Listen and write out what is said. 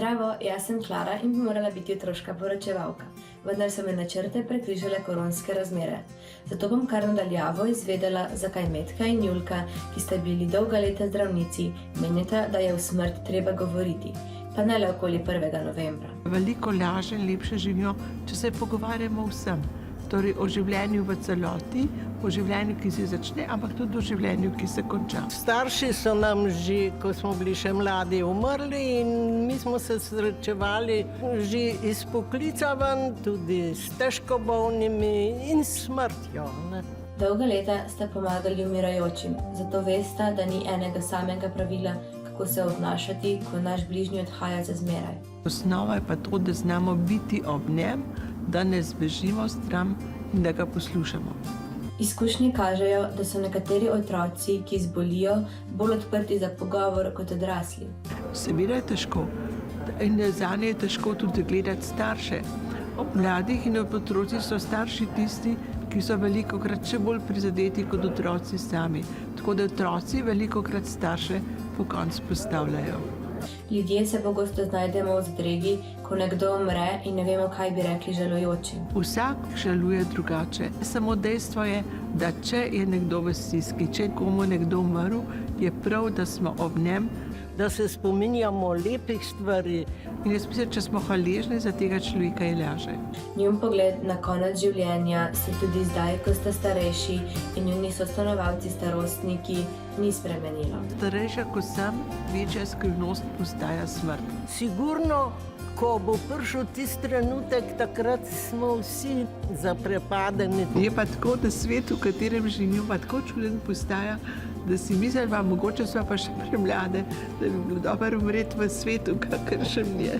Zdravo, jaz sem Klara in bi morala biti otroška poročevalka, vendar so me načrte prekrižale koronske razmere. Zato bom kar nadaljavo izvedela, zakaj Metka in Julka, ki sta bili dolga leta zdravnici, menita, da je v smrt treba govoriti, pa ne le okoli 1. novembra. Veliko lažje in lepše živijo, če se pogovarjamo vsem. Torej o življenju v celoti, o življenju, ki se začne, ampak tudi o življenju, ki se konča. Starši so nam že, ko smo bili še mladi, umrli in mi smo se srečevali že iz poklica ven, tudi s težko bolnimi in smrtjo. Dolga leta sta pomagali umirajočim, zato vesta, da ni enega samega pravila, kako se obnašati, ko naš bližnji odhaja za zmeraj. Osnova je pa to, da znamo biti ob njem, da ne zbežimo stran in da ga poslušamo. Izkušnje kažejo, da so nekateri otroci, ki zbolijo, bolj odprti za pogovor kot odrasli. Seveda je težko in zanje je težko tudi gledati starše. Ob mladih in ob otrocih so starši tisti, ki so velikokrat še bolj prizadeti kot otroci sami. Tako da otroci velikokrat starše po koncu postavljajo. Ljudje se pogosto znajdemo v zadregi, ko nekdo umre in ne vemo, kaj bi rekli žalujočim. Vsak žaluje drugače. Samo dejstvo je, da če je nekdo v stiski, če je komu nekdo umrl, je prav, da smo ob njem, da se spominjamo lepih stvari. In jaz mislim, če smo hvaležni za tega človeka, je lažje. Njun pogled na konec življenja se tudi zdaj, ko sta starejši in njuni sostanovalci starostniki, ni spremenilo. Starejša, ko sem, večja skrivnost postaja smrt. Sigurno, ko bo prišel tisti trenutek, takrat smo vsi zaprepadeni. Je pa tako, da svet, v katerem živimo, pa tako čuden postaja, da si mislim, da mogoče smo pa še premlade, da bi bilo dobro umreti v svetu, kakršen je.